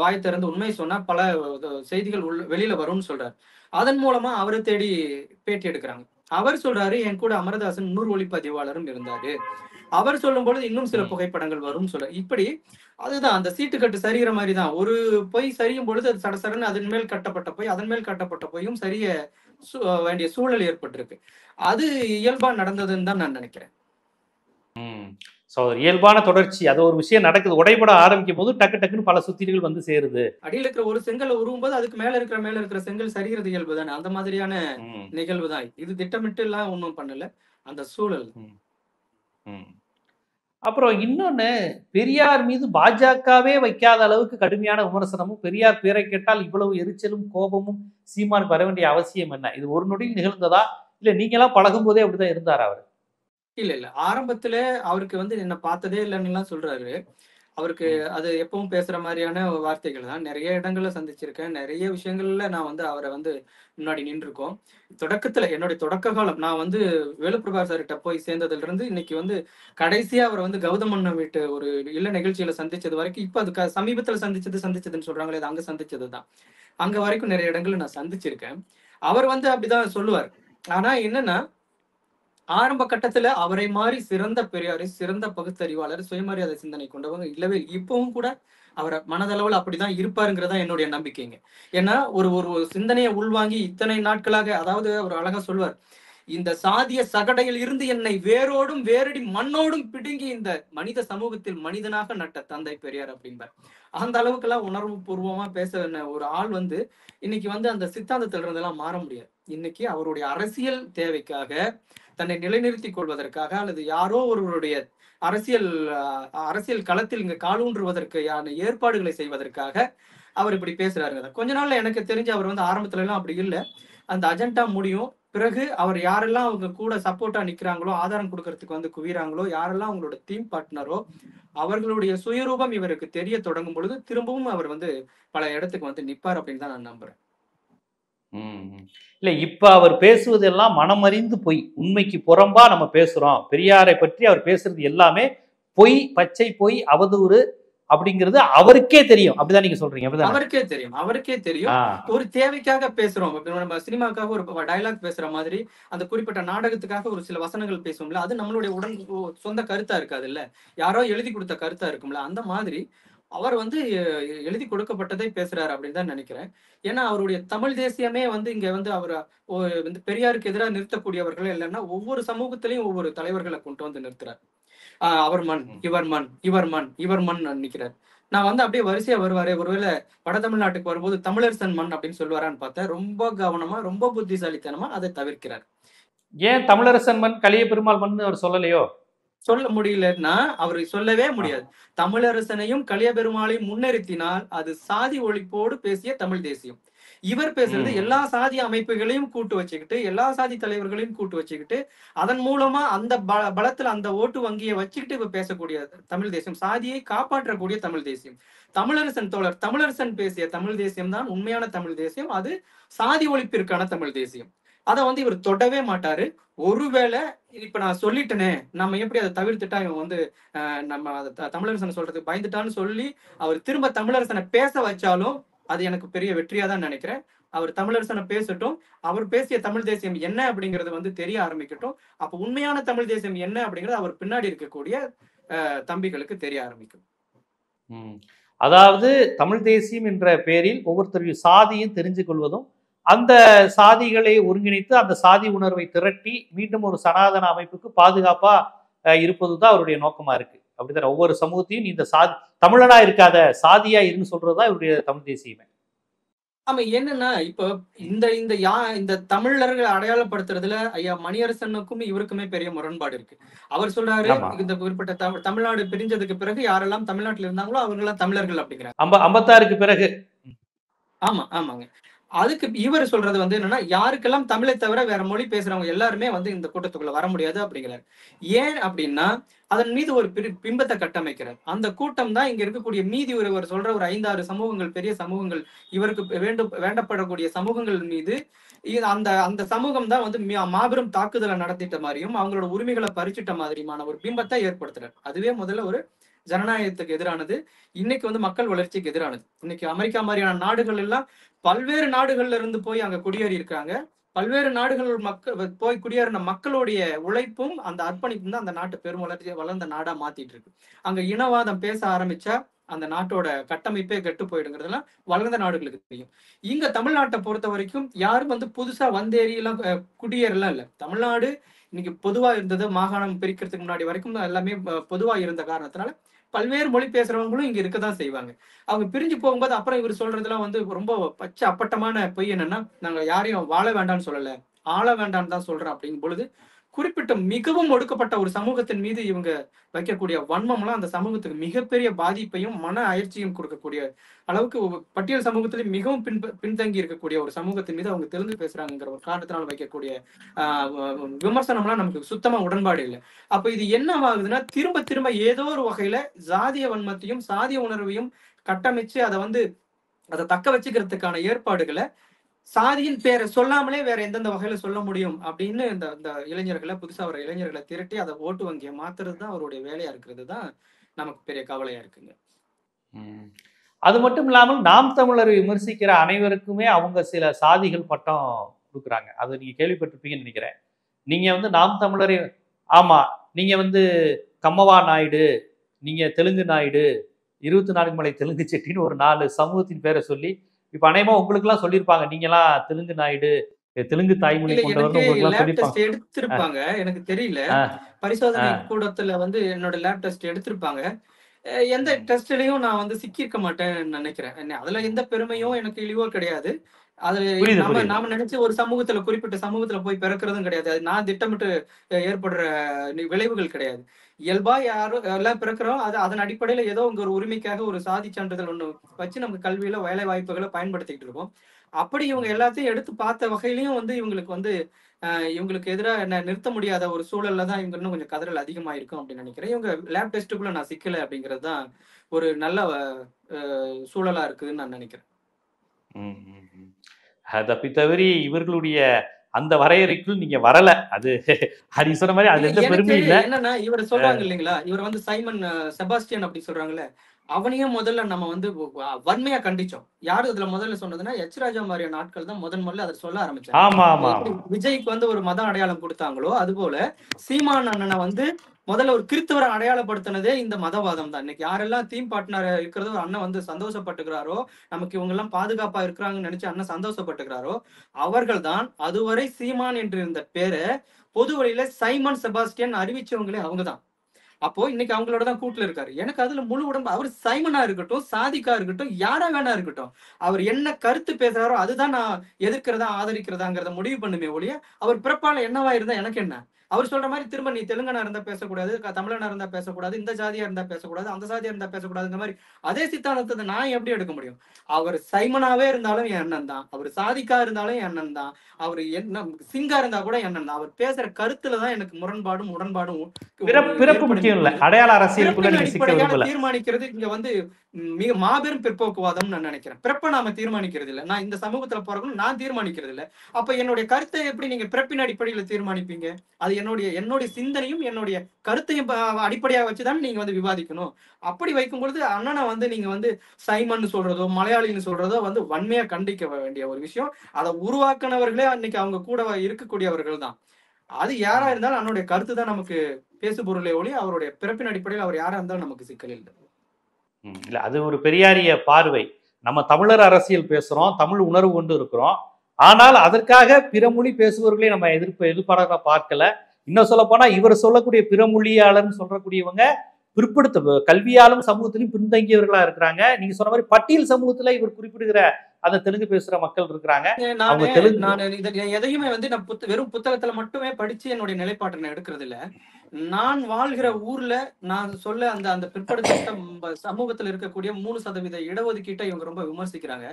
வாய் திறந்து உண்மை சொன்னா பல செய்திகள் வெளியில வரும்னு சொல்றாரு. அதன் மூலமா அவரை தேடி பேட்டி எடுக்கிறாங்க. அவர் சொல்றாரு என் கூட அமரதாசன் இன்னொரு ஒளிப்பதிவாளரும் இருந்தாரு. அவர் சொல்லும் பொழுது இன்னும் சில புகைப்படங்கள் வரும் சொல்ற. இப்படி அதுதான் அந்த சீட்டு கட்டு சரிகிற மாதிரி தான். ஒரு பொய் சரியும் பொழுது அது சடசடன்னு அதன் மேல் கட்டப்பட்ட பொய் அதன் மேல் கட்டப்பட்ட பொய்யும் சரிய வேண்டிய சூழல் ஏற்பட்டிருக்கு. அது இயல்பா நடந்ததுன்னு தான் நான் நினைக்கிறேன். இயல்பான தொடர்ச்சி. அது ஒரு விஷயம் நடக்குது, உடைபட ஆரம்பிக்கும் போது டக்கு டக்குன்னு பல சுத்திகள் வந்து சேருது. அடியில் இருக்கிற ஒரு செங்கல் உருவும் போது அதுக்கு மேல இருக்கிற செங்கல் சரிகிறது இயல்பு தானே. அந்த மாதிரியான நிகழ்வு தான் இது. திட்டமிட்டு எல்லாம் ஒன்றும் பண்ணல, அந்த சூழல். அப்புறம் இன்னொன்னு, பெரியார் மீது பாஜகவே வைக்காத அளவுக்கு கடுமையான விமர்சனமும், பெரியார் பேரை கேட்டால் இவ்வளவு எரிச்சலும் கோபமும் சீமானுக்கு வர வேண்டிய அவசியம் என்ன? இது ஒரு நொடியில் நிகழ்ந்ததா இல்ல நீங்க எல்லாம் பழகும் போதே அப்படிதான் இருந்தார் அவர்? இல்ல ஆரம்பத்துல அவருக்கு வந்து என்ன பார்த்ததே இல்லைன்னு எல்லாம் சொல்றாரு. அவருக்கு அது எப்பவும் பேசுற மாதிரியான வார்த்தைகள் தான். நிறைய இடங்கள்ல சந்திச்சிருக்கேன். நிறைய விஷயங்கள்ல நான் வந்து அவரை வந்து முன்னாடி நின்றுருக்கோம். தொடக்கத்துல என்னுடைய தொடக்க காலம் நான் வந்து வேலுப்பிரபார் சார்கிட்ட போய் சேர்ந்ததுல இருந்து இன்னைக்கு வந்து கடைசியா அவர் வந்து கௌதமண்ண வீட்டு ஒரு இல்ல நிகழ்ச்சியில சந்திச்சது வரைக்கும் இப்ப அது சமீபத்துல சந்திச்சதுன்னு சொல்றாங்களே அங்க சந்திச்சதுதான். அங்க வரைக்கும் நிறைய இடங்கள்ல நான் சந்திச்சிருக்கேன். அவர் வந்து அப்படிதான் சொல்லுவார். ஆனா என்னன்னா ஆரம்ப கட்டத்துல அவரை மாதிரி சிறந்த பெரியாரு சிறந்த பகுத்தறிவாளர் சுயமரியாதை சிந்தனை கொண்டவங்க இல்லவே இப்பவும் கூட அவரை மனதளவுல அப்படிதான் இருப்பாருங்கிறதா என்னுடைய நம்பிக்கைங்க. ஏன்னா ஒரு ஒரு சிந்தனையை உள்வாங்கி இத்தனை நாட்களாக அதாவது அவர் அழகா சொல்வார், இந்த சாதிய சகடையில் இருந்து என்னை வேரோடும் வேரடி மண்ணோடும் பிடுங்கி இந்த மனித சமூகத்தில் மனிதனாக நட்ட தந்தை பெரியார் அப்படின்பார். அந்த அளவுக்கெல்லாம் உணர்வு பூர்வமா பேச ஒரு ஆள் வந்து இன்னைக்கு வந்து அந்த சித்தாந்தத்துல இருந்தெல்லாம் மாற முடியாது. இன்னைக்கு அவருடைய அரசியல் தேவைக்காக தன்னை நிலைநிறுத்திக் கொள்வதற்காக அல்லது யாரோ ஒருவருடைய அரசியல் களத்தில் இங்க காலூன்றுவதற்கான ஏற்பாடுகளை செய்வதற்காக அவர் இப்படி பேசுறாரு. கொஞ்ச நாள்ல எனக்கு தெரிஞ்சு அவர் வந்து ஆரம்பத்துல எல்லாம் அப்படி இல்லை. அந்த அஜெண்டா முடியும் பிறகு அவர் யாரெல்லாம் அவங்க கூட சப்போர்ட்டா நிக்கிறாங்களோ ஆதாரம் கொடுக்கறதுக்கு வந்து குவிறாங்களோ யாரெல்லாம் அவங்களோட டீம் பார்ட்னரோ அவர்களுடைய சுயரூபம் இவருக்கு தெரிய தொடங்கும் பொழுது திரும்பவும் அவர் வந்து பல இடத்துக்கு வந்து நிப்பார் அப்படின்னு தான் நான் நம்புறேன். இல்ல இப்ப அவர் பேசுவதெல்லாம் மனமறிந்து பொய், உண்மைக்கு புறம்பா நம்ம பேசுறோம். பெரியாரை பற்றி அவர் பேசுறது எல்லாமே பொய், பச்சை பொய், அவதூறு அப்படிங்கிறது அவருக்கே தெரியும். அப்படிதான் நீங்க சொல்றீங்க? அவருக்கே தெரியும். ஒரு தேவைக்காக பேசுறோம். நம்ம சினிமாக்காக ஒரு டயலாக் பேசுற மாதிரி அந்த குறிப்பிட்ட நாடகத்துக்காக ஒரு சில வசனங்கள் பேசுவோம்ல, அது நம்மளுடைய சொந்த கருத்தா இருக்காது இல்ல, யாரோ எழுதி கொடுத்த கருத்தா இருக்கும்ல. அந்த மாதிரி அவர் வந்து எழுதி கொடுக்கப்பட்டதை பேசுறாரு அப்படின்னு தான் நினைக்கிறேன். ஏன்னா அவருடைய தமிழ் தேசியமே வந்து இங்க வந்து அவர் வந்து பெரியாருக்கு எதிராக நிறுத்தக்கூடியவர்கள் இல்லைன்னா ஒவ்வொரு சமூகத்திலையும் ஒவ்வொரு தலைவர்களை கொண்டு வந்து நிறுத்துறாரு. அவர் மண் இவர் மண் நினைக்கிறார். நான் வந்து அப்படியே வரிசையா வருவாரு. ஒருவேளை வட தமிழ்நாட்டுக்கு வரும்போது தமிழரசன் மண் அப்படின்னு சொல்லுவாரான்னு பார்த்தேன். ரொம்ப கவனமா ரொம்ப புத்திசாலித்தனமா அதை தவிர்க்கிறார். ஏன் தமிழரசன் மண் கலிய பெருமாள் மண் அவர் சொல்லலையோ? சொல்ல முடியலன்னா அவர் சொல்லவே முடியாது. தமிழரசனையும் கலியபெருமாளையும் முன்னிறுத்தினால் அது சாதி ஒழிப்போடு பேசிய தமிழ் தேசியம். இவர் பேசுறது எல்லா சாதி அமைப்புகளையும் கூட்டு வச்சுக்கிட்டு, எல்லா சாதி தலைவர்களையும் கூட்டு வச்சுக்கிட்டு, அதன் மூலமா அந்த பலத்துல அந்த ஓட்டு வங்கியை வச்சுக்கிட்டு இவர் பேசக்கூடிய தமிழ் தேசியம், சாதியை காப்பாற்றக்கூடிய தமிழ் தேசியம். தமிழரசன் தோழர் தமிழரசன் பேசிய தமிழ் தேசியம் தான் உண்மையான தமிழ் தேசியம். அது சாதி ஒழிப்பிற்கான தமிழ் தேசியம். அதை வந்து இவர் தொடவே மாட்டாரு. ஒருவேளை இப்ப நான் சொல்லிட்டேனே, நம்ம எப்படி அதை தவிர்த்துட்டா இவன் வந்து நம்ம தமிழரசனை சொல்றதுக்கு பயந்துட்டான்னு சொல்லி அவர் திரும்ப தமிழரசனை பேச வச்சாலும் அது எனக்கு பெரிய வெற்றியா தான் நினைக்கிறேன். அவர் தமிழரசனை பேசட்டும், அவர் பேசிய தமிழ் தேசியம் என்ன அப்படிங்கிறது வந்து தெரிய ஆரம்பிக்கட்டும். அப்ப உண்மையான தமிழ் தேசியம் என்ன அப்படிங்கிறது அவர் பின்னாடி இருக்கக்கூடிய தம்பிகளுக்கு தெரிய ஆரம்பிக்கும். அதாவது தமிழ் தேசியம் என்ற பெயரில் ஒவ்வொருத்தருடைய சாதியும் தெரிஞ்சு கொள்வதும், அந்த சாதிகளை ஒருங்கிணைத்து அந்த சாதி உணர்வை திரட்டி மீண்டும் ஒரு சனாதன அமைப்புக்கு பாதுகாப்பா இருப்பதுதான் அவருடைய நோக்கமா இருக்கு. அப்படித்தானே? ஒவ்வொரு சமூகத்தையும் இந்த சாதி தமிழனா இருக்காத சாதியா இருந்து சொல்றதுதான் இவருடைய தமிழ் தேசியமே. ஆமா, என்னன்னா இப்ப இந்த தமிழர்களை அடையாளப்படுத்துறதுல ஐயா மணியரசனுக்கும் இவருக்குமே பெரிய முரண்பாடு இருக்கு. அவர் சொல்றாரு, இந்த குறிப்பிட்ட தமிழ்நாடு பிரிஞ்சதுக்கு பிறகு யாரெல்லாம் தமிழ்நாட்டில் இருந்தாங்களோ அவர்களெல்லாம் தமிழர்கள் அப்படிங்கிறாங்க. 56க்கு பிறகு. ஆமா, ஆமாங்க. அதுக்கு இவர் சொல்றது வந்து என்னன்னா, யாருக்கெல்லாம் தமிழை தவிர வேற மொழி பேசுறவங்க எல்லாருமே வந்து இந்த கூட்டத்துக்குள்ள வர முடியாது அப்படிங்கிறார். ஏன் அப்படின்னா, அதன் மீது ஒரு பிம்பத்தை கட்டமைக்கிறார். அந்த கூட்டம் தான் இங்க இருக்கக்கூடிய மீதி ஒருவர் சொல்ற ஒரு 5-6 சமூகங்கள், பெரிய சமூகங்கள், இவருக்கு வேண்டப்படக்கூடிய சமூகங்கள் மீது அந்த சமூகம் தான் வந்து மாபெரும் தாக்குதலை நடத்திட்ட மாதிரியும் அவங்களோட உரிமைகளை பறிச்சிட்ட மாதிரியுமான ஒரு பிம்பத்தை ஏற்படுத்துறாரு. அதுவே முதல்ல ஒரு ஜனநாயகத்துக்கு எதிரானது. இன்னைக்கு வந்து மக்கள் வளர்ச்சிக்கு எதிரானது. இன்னைக்கு அமெரிக்கா மாதிரியான நாடுகள் எல்லாம் பல்வேறு நாடுகள்ல இருந்து போய் அங்க குடியேறி இருக்காங்க. பல்வேறு நாடுகள் போய் குடியேறின மக்களுடைய உழைப்பும் அந்த அர்ப்பணிப்பும் தான் அந்த நாட்டு பெரும் வளர்ந்த நாடா மாத்திட்டு இருக்கு. அங்க இனவாதம் பேச ஆரம்பிச்சா அந்த நாட்டோட கட்டமைப்பே கெட்டு போயிடுங்கிறதுலாம் வளர்ந்த நாடுகளுக்கு தெரியும். இங்க தமிழ்நாட்டை பொறுத்த வரைக்கும் யாரும் வந்து புதுசா வந்தேறி எல்லாம் குடியேறலாம் இல்லை. தமிழ்நாடு இன்னைக்கு பொதுவா இருந்தது. மாகாணம் பிரிக்கிறதுக்கு முன்னாடி வரைக்கும் எல்லாமே பொதுவா இருந்த காரணத்தினால பல்வேறு மொழி பேசுறவங்களும் இங்க இருக்கதான் செய்வாங்க. அவங்க பிரிஞ்சு போகும்போது அப்புறம் இவர் சொல்றதுலாம் வந்து ரொம்ப பச்சை அப்பட்டமான பொய். என்னன்னா, நாங்க யாரையும் வாழ வேண்டாம்னு சொல்லல, ஆள வேண்டாம்னு தான் சொல்றோம் அப்படிங்கும் பொழுது, குறிப்பிட்ட மிகவும் ஒடுக்கப்பட்ட ஒரு சமூகத்தின் மீது இவங்க வைக்கக்கூடிய வன்மம்லாம் அந்த சமூகத்துக்கு மிகப்பெரிய பாதிப்பையும் மன அயற்சியும் கொடுக்கக்கூடிய அளவுக்கு பட்டியல் சமூகத்திலே மிகவும் பின்தங்கி இருக்கக்கூடிய ஒரு சமூகத்தின் மீது அவங்க தெரிந்து பேசுறாங்கிற ஒரு காரணத்தினால வைக்கக்கூடிய விமர்சனம்லாம் நமக்கு சுத்தமா உடன்பாடு இல்லை. அப்ப இது என்னவாகுதுன்னா, திரும்ப திரும்ப ஏதோ ஒரு வகையில சாதிய வன்மத்தையும் சாதிய உணர்வையும் கட்டமைச்சு அதை தக்க வச்சுக்கிறதுக்கான ஏற்பாடுகளை சாதியின் பேரை சொல்லாமலே வேற எந்தெந்த வகையில சொல்ல முடியும் அப்படின்னு இந்த இளைஞர்களை, புதுசா வர இளைஞர்களை திரட்டி அதை ஓட்டு வங்கியை மாத்துறது தான் அவருடைய வேலையா இருக்கிறது தான் நமக்கு பெரிய கவலையா இருக்குங்க. அது மட்டும் இல்லாமல் நாம் தமிழரை விமர்சிக்கிற அனைவருக்குமே அவங்க சில சாதிகள் பட்டம் கொடுக்குறாங்க. அது நீங்க கேள்விப்பட்டிருப்பீங்கன்னு நினைக்கிறேன். நீங்க வந்து நாம் தமிழரை, ஆமா, நீங்க வந்து கம்மவா நாயுடு, நீங்க தெலுங்கு நாயுடு, 24 மலை தெலுங்கு செட்டின்னு ஒரு 4 சமூகத்தின் பேரை சொல்லி, இப்ப அநேகமா உங்களுக்கு எல்லாம் சொல்லியிருப்பாங்க, நீங்கெல்லாம் தெலுங்கு நாயுடு, தெலுங்கு தாய்மொழி கொண்டவர்னு எடுத்திருப்பாங்க. எனக்கு தெரியல, பரிசோதனை கூடத்துல வந்து என்னோட லேப் டெஸ்ட் எடுத்திருப்பாங்க. எந்த டெஸ்ட்லயும் நான் வந்து சிக்கியிருக்க மாட்டேன்னு நினைக்கிறேன். அதுல எந்த பெருமையும் எனக்கு இழிவோ கிடையாது. அது நாம நினைச்சு ஒரு சமூகத்துல, குறிப்பிட்ட சமூகத்துல போய் பிறக்கிறதும் கிடையாது. அது நான் திட்டமிட்டு ஏற்படுற விளைவுகள் கிடையாது. இயல்பா யாரும் எல்லாம் பிறக்கிறோம். அதன் அடிப்படையில ஏதோ உங்க ஒரு உரிமைக்காக ஒரு சாதி சான்றிதழ் ஒண்ணு வச்சு நம்ம கல்வியில வேலை வாய்ப்புகளை பயன்படுத்திட்டு இருக்கோம். அப்படி இவங்க எல்லாத்தையும் எடுத்து பார்த்த வகையிலையும் வந்து இவங்களுக்கு எதிராக என்ன நிறுத்த முடியாத ஒரு சூழல்ல தான் இவங்க இன்னும் கொஞ்சம் கதறல் அதிகமா இருக்கும் அப்படின்னு நினைக்கிறேன். இவங்க லேப் டெஸ்ட்டுக்குள்ள நான் சிக்கல அப்படிங்கிறது தான் ஒரு நல்ல சூழலா இருக்குதுன்னு நான் நினைக்கிறேன். தப்பி தவறி இவர்களுடைய அந்த வரையறைக்குள் நீங்க வரல. அது சொன்ன மாதிரி அது எந்த பெருமையும் இல்ல. என்னன்னா, இவர் சொல்றாங்க இல்லைங்களா, இவர் வந்து சைமன் செபாஸ்டியன் அப்படி சொல்றாங்கல்ல, அவனையும் முதல்ல நம்ம வந்து வன்மையா கண்டிச்சோம். யாரு இதுல முதல்ல சொன்னதுன்னா, எச் ராஜா மாதிரியான ஆட்கள் தான் முதல்ல அதை சொல்ல ஆரம்பிச்சாங்க. விஜய்க்கு வந்து ஒரு மத அடையாளம் கொடுத்தாங்களோ அதுபோல சீமான் அண்ணனை வந்து முதல்ல ஒரு கிறிஸ்தவரை அடையாளப்படுத்தினதே இந்த மதவாதம் தான். இன்னைக்கு யாரெல்லாம் தீம் பார்ட்னர் இருக்கிறது ஒரு அண்ணன் வந்து சந்தோஷப்பட்டுக்கிறாரோ, நமக்கு இவங்க எல்லாம் பாதுகாப்பா இருக்கிறாங்கன்னு நினைச்சு அண்ணன் சந்தோஷப்பட்டுக்கிறாரோ, அவர்கள் தான் அதுவரை சீமான் என்று இருந்த பேரை பொது வழியில சைமன் செபாஸ்டியன் அறிவிச்சவங்களே அவங்கதான். அப்போ இன்னைக்கு அவங்களோட தான் கூட்டுல இருக்காரு. எனக்கு அதுல முழு உடம்பு. அவர் சைமனா இருக்கட்டும், சாதிக்கா இருக்கட்டும், யாரா வேணா இருக்கட்டும், அவர் என்ன கருத்து பேசுறாரோ அதுதான் நான் எதிர்க்கிறதா ஆதரிக்கிறதாங்கிறத முடிவு பண்ணுமே ஒழிய அவர் பிறப்பால என்னவா இருந்தா எனக்கு என்ன. அவர் சொல்ற மாதிரி திரும்ப நீ தெலுங்கனா இருந்தா பேசக்கூடாது, தமிழனா இருந்தா பேசக்கூடாது, இந்த ஜாதியா இருந்தா பேசக்கூடாது, அந்த ஜாதியா இருந்தா பேசக்கூடாதுங்கிற மாதிரி அதே சித்தாந்தத்தை நான் எப்படி எடுக்க முடியும்? அவர் சைமனாவே இருந்தாலும் என் அண்ணன் தான், அவர் சாதிக்கா இருந்தாலும் என் அண்ணன் தான், அவர் என்ன சிங்கா இருந்தா கூட என் அண்ணன் தான். அவர் பேசுற கருத்துலதான் எனக்கு முரண்பாடும் உடன்பாடும் பிறப்பு ஏற்படும் முக்கியம் இல்ல, பொழுது அடையாள அரசியலுக்குள்ள பிறப்பின் நீங்க சிக்க அடிப்படையால விரும்பல. தீர்மானிக்கிறது இங்க வந்து மிக மாபெரும் பிற்போக்குவாதம் நான் நினைக்கிறேன். பிறப்பை நாம தீர்மானிக்கிறது இல்ல, நான் இந்த சமூகத்துல பிறக்கணும் நான் தீர்மானிக்கிறது இல்ல. அப்ப என்னுடைய கருத்தை எப்படி நீங்க பிறப்பின் அடிப்படையில தீர்மானிப்பீங்க? அது என்னுடைய சிந்தனையும் என்னுடைய கருத்தையும் அடிப்படையா வச்சுதான் நீங்க வந்து விவாதிக்கணும். அப்படி வைக்கும் பொழுது அண்ணனை வந்து நீங்க வந்து சைமன் சொல்றதோ மலையாளின்னு சொல்றதோ வந்து வன்மையா கண்டிக்க வேண்டிய ஒரு விஷயம். அதை உருவாக்குனவர்களே அன்னைக்கு அவங்க கூட இருக்கக்கூடியவர்கள் தான். அது யாரா இருந்தாலும் அண்ணனுடைய கருத்து தான் நமக்கு பேசு பொருளை ஒளி, அவருடைய பிறப்பின் அடிப்படையில் அவர் யாரா இருந்தாலும் நமக்கு சிக்கல் இல்லை. இல்ல, அது ஒரு பெரியாரிய பார்வை. நம்ம தமிழர் அரசியல் பேசுறோம், தமிழ் உணர்வு கொண்டு இருக்கிறோம். ஆனால் அதற்காக பிற மொழி பேசுபவர்களே நம்ம எதிர்பார்க்க பார்க்கல. இன்னும் சொல்ல போனா இவர் சொல்லக்கூடிய பிற மொழியாளர்னு சொல்லக்கூடியவங்க பிற்படுத்த கல்வியாலும் சமூகத்திலும் பின்தங்கியவர்களா இருக்கிறாங்க. நீங்க சொன்ன மாதிரி பட்டியல் சமூகத்துல இவர் குறிப்பிடுகிற அந்த தெலுங்கு பேசுற மக்கள் இருக்கிறாங்க. நான் எதையுமே வந்து நான் வெறும் புத்தகத்துல மட்டுமே படிச்சு என்னுடைய நிலைப்பாட்டை நான் எடுக்கிறது இல்ல. நான் வாழ்கிற ஊர்ல நான் சொல்ல அந்த பிற்படுத்தப்பட்ட சமூகத்துல இருக்கக்கூடிய 3% இடஒதுக்கீட்டை இவங்க ரொம்ப விமர்சிக்கிறாங்க.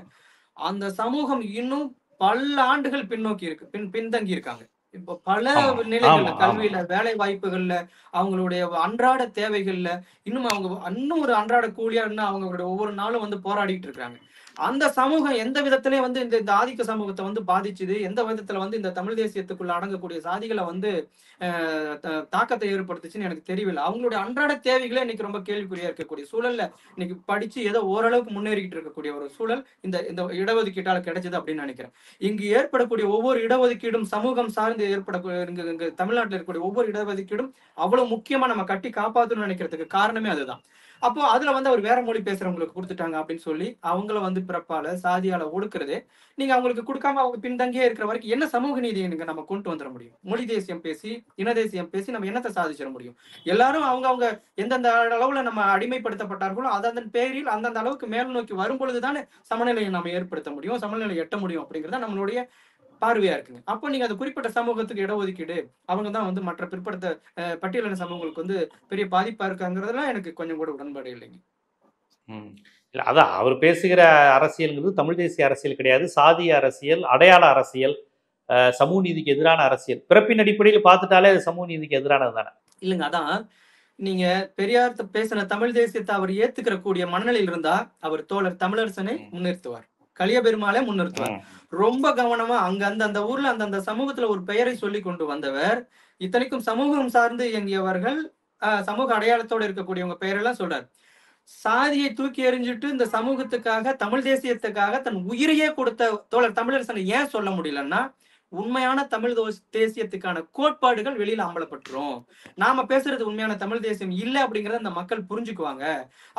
அந்த சமூகம் இன்னும் பல ஆண்டுகள் பின்னோக்கி இருக்கு, பின்தங்கி இருக்காங்க. இப்ப பல நிலைகள்ல, கல்வியில, வேலை வாய்ப்புகள்ல, அவங்களுடைய அன்றாட தேவைகள்ல இன்னும் ஒரு அன்றாட கூலியா இருந்து அவங்களுடைய ஒவ்வொரு நாளும் வந்து போராடிட்டு இருக்காங்க. அந்த சமூகம் எந்த விதத்திலே வந்து இந்த ஆதிக்க சமூகத்தை வந்து பாதிச்சுது, எந்த விதத்துல வந்து இந்த தமிழ் தேசியத்துக்குள்ள அடங்கக்கூடிய சாதிகளை வந்து தாக்கத்தை ஏற்படுத்துச்சுன்னு எனக்கு தெரியவில்லை. அவங்களுடைய அன்றாட தேவைகளே இன்னைக்கு ரொம்ப கேள்விக்குறியா இருக்கக்கூடிய சூழல்ல இன்னைக்கு படிச்சு ஏதோ ஓரளவுக்கு முன்னேறிக்கிட்டு இருக்கக்கூடிய ஒரு சூழல் இந்த இடஒதுக்கீட்டால கிடைச்சது அப்படின்னு நினைக்கிறேன். இங்கு ஏற்படக்கூடிய ஒவ்வொரு இடஒதுக்கீடும் சமூகம் சார்ந்து ஏற்படக்கூடிய இங்க தமிழ்நாட்டில் இருக்கக்கூடிய ஒவ்வொரு இடஒதுக்கீடும் அவ்வளவு முக்கியமா நம்ம கட்டி காப்பாற்றணும்னு நினைக்கிறதுக்கு காரணமே அதுதான். அப்போ அதுல வந்து அவர் வேற மொழி பேசுறவங்களுக்கு கொடுத்துட்டாங்க அப்படின்னு சொல்லி அவங்கள வந்து பிறப்பால சாதியால ஒடுக்குறதே, நீங்க அவங்களுக்கு கொடுக்காம அவங்க பின்தங்கியே இருக்கிற வரைக்கும் என்ன சமூக நீதியை நீங்க நம்ம கொண்டு வந்துட முடியும்? மொழி தேசியம் பேசி இன தேசியம் பேசி நம்ம என்னத்தை சாதிச்சிட முடியும்? எல்லாரும் அவங்க எந்தெந்த அளவுல நம்ம அடிமைப்படுத்தப்பட்டார்களோ அதன் பேரில் அந்தந்த அளவுக்கு மேல் நோக்கி வரும் பொழுதுதானே சமநிலையை நம்ம ஏற்படுத்த முடியும், சமநிலை எட்ட முடியும் அப்படிங்கிறத நம்மளுடைய பார்வையா இருக்குங்க. அப்போ நீங்க அந்த குறிப்பிட்ட சமூகத்துக்கு இடஒதுக்கீடு அவங்க தான் வந்து மற்ற பிற்படுத்த பட்டியலின சமூகங்களுக்கு வந்து பெரிய பாதிப்பா இருக்காங்கிறதுலாம் எனக்கு கொஞ்சம் கூட உடன்பாடு இல்லைங்க. இல்ல, அதான் அவர் பேசுகிற அரசியல்ங்கிறது தமிழ் தேசிய அரசியல் கிடையாது, சாதிய அரசியல், அடையாள அரசியல், சமூக நீதிக்கு எதிரான அரசியல். பிறப்பின் அடிப்படையில் பார்த்துட்டாலே அது சமூக நீதிக்கு எதிரானது தானே. இல்லைங்க, அதான் நீங்க பெரியார் பேசின தமிழ் தேசியத்தை அவர் ஏத்துக்கிற கூடிய மனநிலையில் இருந்தா அவர் தோழர் தமிழரசனை முன்னிறுத்துவார், கலிய பெருமாளை முன்னிறுத்துவார். ரொம்ப கவனமா அந்த ஊர்ல அந்த சமூகத்துல ஒரு பெயரை சொல்லி கொண்டு வந்தவர், இத்தனைக்கும் சமூகம் சார்ந்து இயங்கியவர்கள், சமூக அடையாளத்தோட இருக்கக்கூடியவங்க பெயரெல்லாம் சொல்றாரு. சாதியை தூக்கி எறிஞ்சிட்டு இந்த சமூகத்துக்காக தமிழ் தேசியத்துக்காக தன் உயிரையே கொடுத்த தோழர் தமிழரசனை ஏன் சொல்ல முடியலன்னா, உண்மையான தமிழ் தேசியத்துக்கான கோட்பாடுகள் வெளியில அம்பலப்பட்டுரும். நாம பேசுறது உண்மையான தமிழ் தேசியம் இல்லை அப்படிங்கறத அந்த மக்கள் புரிஞ்சுக்குவாங்க.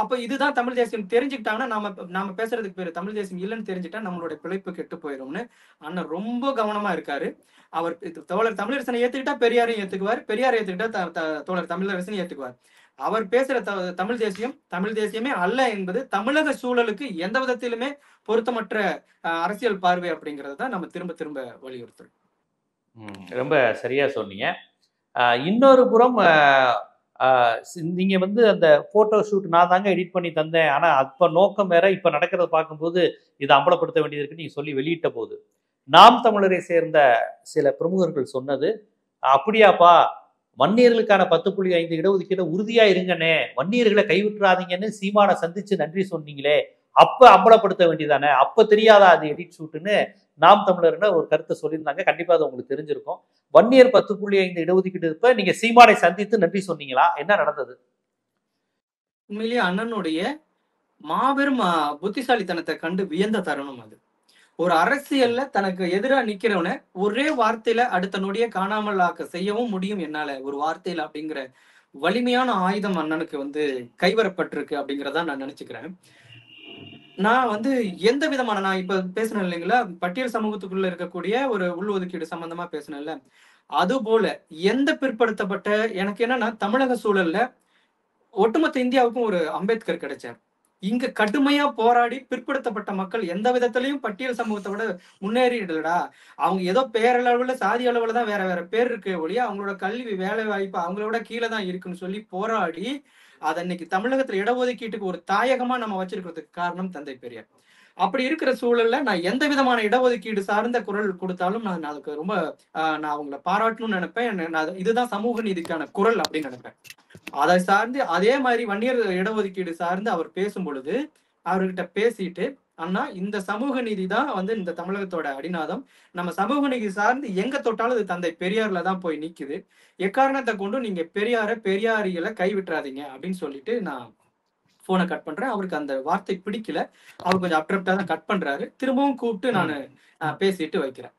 அப்ப இதுதான் தமிழ் தேசியம் தெரிஞ்சுக்கிட்டாங்கன்னா நாம பேசுறதுக்கு பேரு தமிழ் தேசியம் இல்லைன்னு தெரிஞ்சுட்டா நம்மளுடைய பிழைப்பு கெட்டு போயிடும்னு அண்ணன் ரொம்ப கவனமா இருக்காரு. அவர் தோழர் தமிழரசனை ஏத்துக்கிட்டா பெரியாரையும் ஏத்துக்குவார், பெரியாரை ஏத்துக்கிட்டா தோழர் தமிழரசனை ஏத்துக்குவார். அவர் பேசுற தமிழ் தேசியமே அல்ல என்பது தமிழக சூழலுக்கு எந்த விதத்திலுமே பொருத்தமற்ற அரசியல் பார்வை அப்படிங்கறத தான் நம்ம திரும்ப திரும்ப வலியுறுத்துறோம். ரொம்ப சரியா சொன்னீங்க. இன்னொரு புறம் நீங்க வந்து அந்த போட்டோ ஷூட் நான் தாங்க எடிட் பண்ணி தந்தேன், ஆனா அப்ப நோக்கம் வேற, இப்ப நடக்கிறத பார்க்கும்போது இதை அம்பலப்படுத்த வேண்டியது இருக்குன்னு நீங்க சொல்லி வெளியிட்ட போது நாம் தமிழரை சேர்ந்த சில பிரமுகர்கள் சொன்னது, அப்படியாப்பா வன்னியர்களுக்கான 10.5 இடஒதுக்கீடு உறுதியா இருங்கண்ணே, வன்னியர்களை கைவிட்டுறாதீங்கன்னு சீமானை சந்திச்சு நன்றி சொன்னீங்களே, அப்ப அம்பலப்படுத்த வேண்டியதானே, அப்ப தெரியாதா அது எடிட் ஷூட்டுன்னு நாம் தமிழர்னு ஒரு கருத்தை சொல்லியிருந்தாங்க. கண்டிப்பா அது உங்களுக்கு தெரிஞ்சிருக்கும். வன்னியர் 10.5 இடஒதுக்கீடு இருப்ப நீங்க சீமானை சந்தித்து நன்றி சொன்னீங்களா? என்ன நடந்தது? உண்மையிலேயே அண்ணனுடைய மாபெரும் புத்திசாலித்தனத்தை கண்டு வியந்த தருணம் அது. ஒரு அரசியல்ல தனக்கு எதிராக நிக்கிறவன ஒரே வார்த்தையில அடுத்த நொடியை காணாமல் ஆக்க செய்யவும் முடியும் என்னால ஒரு வார்த்தையில அப்படிங்கிற வலிமையான ஆயுதம் அண்ணனுக்கு வந்து கைவரப்பட்டிருக்கு அப்படிங்கிறதா நான் நினைச்சுக்கிறேன். நான் வந்து எந்த விதமான நான் இப்ப பேசினேன் இல்லைங்களா, பட்டியல் சமூகத்துக்குள்ள இருக்கக்கூடிய ஒரு உள்ஒதுக்கீடு சம்பந்தமா பேசினேன்ல, அது போல எந்த பிற்படுத்தப்பட்ட எனக்கு என்னன்னா தமிழக சூழல்ல ஒட்டுமொத்த இந்தியாவுக்கும் ஒரு அம்பேத்கர் கிடைச்சார். இங்க கடுமையா போராடி பிற்படுத்தப்பட்ட மக்கள் எந்த விதத்திலையும் பட்டியல் சமூகத்தை விட முன்னேறிடலடா. அவங்க ஏதோ பேரளவுல சாதி அளவுல தான் வேற வேற பேர் இருக்கு ஒழிய அவங்களோட கல்வி வேலை வாய்ப்பு அவங்களோட கீழே தான் இருக்குன்னு சொல்லி போராடி அதை இன்னைக்கு தமிழகத்துல இடஒதுக்கீட்டுக்கு ஒரு தாயகமா நம்ம வச்சிருக்கிறதுக்கு காரணம் தந்தை பெரியார். அப்படி இருக்கிற சூழல்ல நான் எந்த விதமான இடஒதுக்கீடு சார்ந்த குரல் கொடுத்தாலும் நான் அதுக்கு ரொம்ப நான் அவங்கள பாராட்டணும்னு நினைப்பேன். இதுதான் சமூக நீதிக்கான குரல் அப்படின்னு நினைப்பேன். அதை சார்ந்து அதே மாதிரி வன்னியர் இடஒதுக்கீடு சார்ந்து அவர் பேசும் பொழுது அவர்கிட்ட பேசிட்டு, அண்ணா இந்த சமூக நீதி தான் வந்து இந்த தமிழகத்தோட அடிநாதம். நம்ம சமூக நீதி சார்ந்து எங்க தொட்டாலும் இது தந்தை பெரியார்ல தான் போய் நிக்குது. எக்காரணத்தை கொண்டு நீங்க பெரியாரிகளை கைவிட்டுறாதீங்க அப்படின்னு சொல்லிட்டு நான் போனை கட் பண்றேன். அவருக்கு அந்த வார்த்தை பிடிக்கல. அவர் கொஞ்சம் அப்ரப்டா தான் கட் பண்றாரு. திரும்பவும் கூப்பிட்டு நான் பேசிட்டு வைக்கிறேன்.